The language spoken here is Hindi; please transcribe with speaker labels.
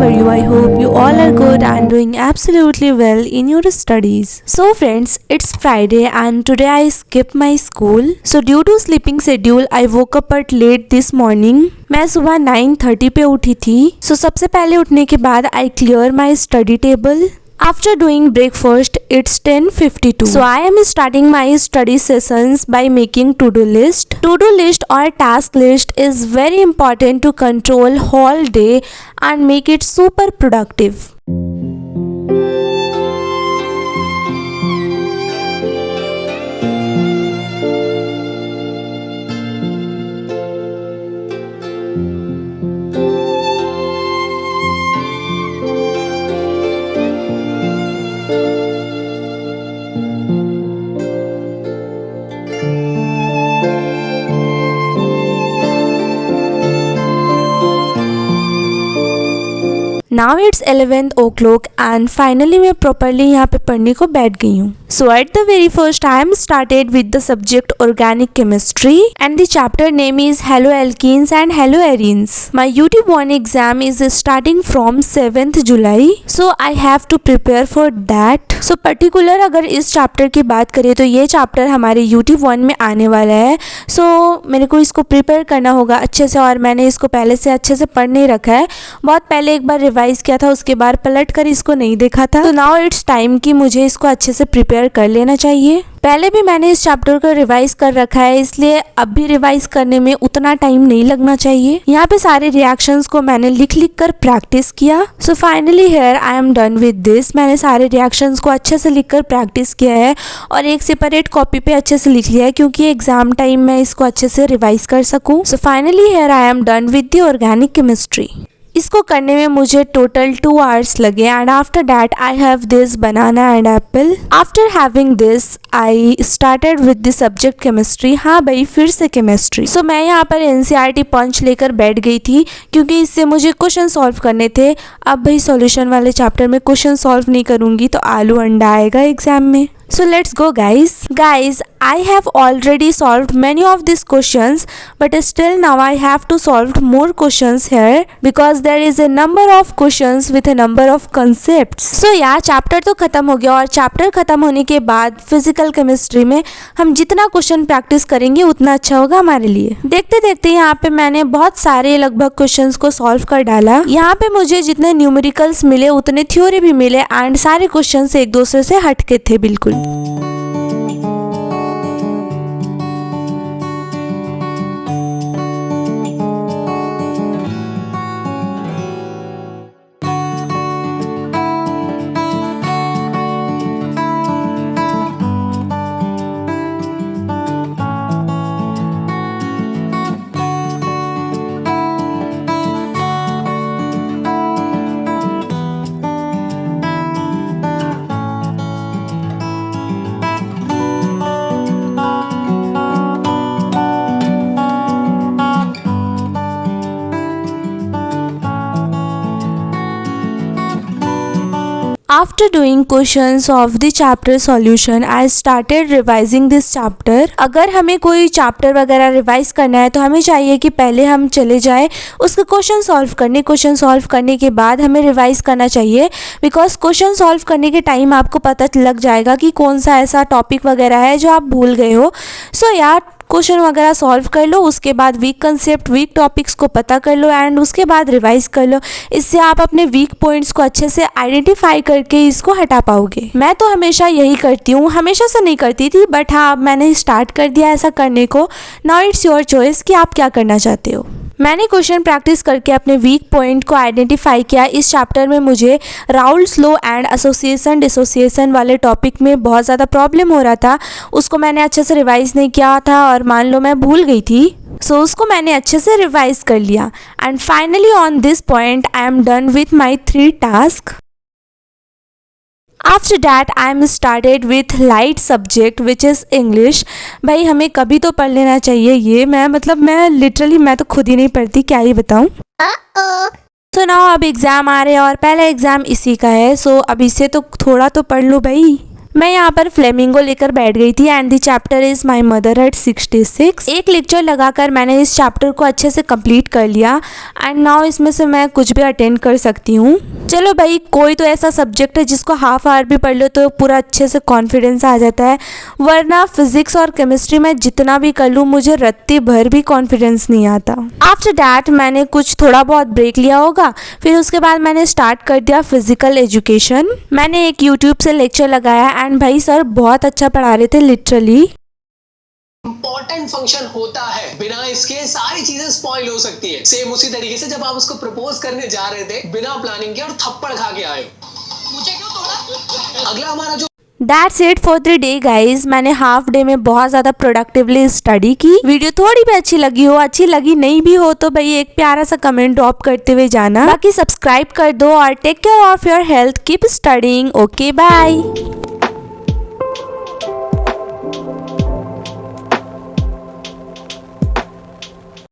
Speaker 1: are you? I hope you all are good and doing absolutely well in your studies. So friends, it's Friday and today I skipped my school. So due to sleeping schedule, I woke up at late this morning. मैं सुबह 9:30 पे उठी थी. So सबसे पहले उठने के बाद I clear my study table. After doing breakfast, it's 10:52. So I am starting my study sessions by making to-do list. To-do list or task list is very important to control whole day and make it super productive. Now it's 11th o'clock and finally मैं properly यहाँ पे पढ़ने को बैठ गई हूँ. So at the very first I am started with the subject organic chemistry and the chapter name is haloalkenes and haloarenes. My UT1 exam is starting from 7th July. So I have to prepare for that. So particular अगर इस chapter की बात करें तो ये chapter हमारे UT1 में आने वाला है. So मेरे को इसको prepare करना होगा अच्छे से और मैंने इसको पहले से अच्छे से पढ़ नहीं रखा है. बहुत पहले एक बार रिवाइज किया था, उसके बाद पलट कर इसको नहीं देखा था. तो नाउ इट्स टाइम कि मुझे इसको अच्छे से प्रिपेयर कर लेना चाहिए. पहले भी मैंने इस चैप्टर को रिवाइज कर रखा है, इसलिए अब भी रिवाइज करने में उतना टाइम नहीं लगना चाहिए. यहाँ पे सारे रिएक्शंस को मैंने लिख कर प्रैक्टिस किया. So finally here I am done with this. मैंने सारे रिएक्शंस को अच्छे से लिख कर प्रैक्टिस किया है और एक सेपरेट कॉपी पे अच्छे से लिख लिया है क्योंकि एग्जाम टाइम मैं इसको अच्छे से रिवाइज कर सकूँ. So finally here I am done with the organic chemistry. इसको करने में मुझे टोटल 2 hours लगे and after that I have this banana and Apple. After having this I started with the subject chemistry. हाँ भाई, फिर से केमिस्ट्री. सो मैं यहाँ पर NCERT पंच लेकर बैठ गई थी क्योंकि इससे मुझे क्वेश्चन सॉल्व करने थे. अब भाई सॉल्यूशन वाले चैप्टर में क्वेश्चन सॉल्व नहीं करूँगी तो आलू अंडा आएगा एग्जाम में. So let's go guys. I have already solved many of these questions but still now I have to solve more questions here because there is a number of questions with a number of concepts. So yeah, chapter तो खत्म हो गया और chapter खत्म होने के बाद फिजिकल केमिस्ट्री में हम जितना क्वेश्चन प्रैक्टिस करेंगे उतना अच्छा होगा हमारे लिए. देखते देखते यहाँ पे मैंने बहुत सारे लगभग क्वेश्चंस को सॉल्व कर डाला. यहाँ पे मुझे जितने न्यूमेरिकल्स मिले उतने थ्योरी भी मिले एंड सारे क्वेश्चंस एक दूसरे से हटके थे बिल्कुल. After doing questions of the chapter solution, I started revising this chapter. अगर हमें कोई चैप्टर वगैरह रिवाइज करना है तो हमें चाहिए कि पहले हम चले जाएं उसके क्वेश्चन सॉल्व करने के बाद हमें रिवाइज करना चाहिए बिकॉज क्वेश्चन सॉल्व करने के टाइम आपको पता लग जाएगा कि कौन सा ऐसा टॉपिक वगैरह है जो आप भूल गए हो. सो यार क्वेश्चन वगैरह सॉल्व कर लो, उसके बाद वीक कंसेप्ट वीक टॉपिक्स को पता कर लो एंड उसके बाद रिवाइज कर लो. इससे आप अपने वीक पॉइंट्स को अच्छे से आइडेंटिफाई करके इसको हटा पाओगे. मैं तो हमेशा यही करती हूँ, हमेशा से नहीं करती थी बट हाँ अब मैंने स्टार्ट कर दिया ऐसा करने को. नाउ इट्स योर चॉइस कि आप क्या करना चाहते हो. मैंने क्वेश्चन प्रैक्टिस करके अपने वीक पॉइंट को आइडेंटिफाई किया. इस चैप्टर में मुझे Raoult's law and association dissociation वाले टॉपिक में बहुत ज़्यादा प्रॉब्लम हो रहा था. उसको मैंने अच्छे से रिवाइज नहीं किया था और मान लो मैं भूल गई थी. सो उसको मैंने अच्छे से रिवाइज कर लिया and finally on this point I am done with my 3 task. After that I am started with light subject which is English. भाई हमें कभी तो पढ़ लेना चाहिए ये. मैं लिटरली मैं तो खुद ही नहीं पढ़ती, क्या ही बताऊँ. सो नाउ अब एग्ज़ाम आ रहे हैं और पहला एग्ज़ाम इसी का है. सो अब इससे तो थोड़ा तो पढ़ लो भाई. मैं यहाँ पर फ्लेमिंगो लेकर बैठ गई थी and the chapter is my mother eight 66। एक लेक्चर लगाकर मैंने इस चैप्टर को अच्छे से कंप्लीट कर लिया एंड नाउ इसमें से मैं कुछ भी अटेंड कर सकती हूँ। चलो भाई, कोई तो ऐसा सब्जेक्ट है जिसको हाफ आवर भी पढ़ लो तो पूरा अच्छे से कॉन्फिडेंस आ जाता है, वरना फिजिक्स और केमिस्ट्री में जितना भी कर लूँ मुझे रत्ती भर भी कॉन्फिडेंस नहीं आता। आफ्टर दैट मैंने कुछ थोड़ा बहुत ब्रेक लिया होगा, फिर उसके बाद मैंने स्टार्ट कर दिया फिजिकल एजुकेशन। मैंने एक यूट्यूब से लेक्चर लगाया एंड भाई सर बहुत अच्छा पढ़ा रहे थे लिटरली।
Speaker 2: इंपॉर्टेंट फंक्शन होता है, बिना इसके सारी चीजें स्पॉइल हो सकती है। सेम उसी तरीके से जब आप उसको प्रपोज करने जा रहे थे बिना प्लानिंग के और थप्पड़ खा के आए, मुझे क्यों तोड़ा? अगला हमारा जो
Speaker 1: That's it for the day guys। मैंने हाफ डे में बहुत ज़्यादा प्रोडक्टिवली स्टडी की। वीडियो थोड़ी भी अच्छी लगी हो, अच्छी लगी नहीं भी हो तो भाई एक प्यारा सा कमेंट ड्रॉप करते हुए जाना। बाकी सब्सक्राइब कर दो और take care of your health, keep studying. Okay bye.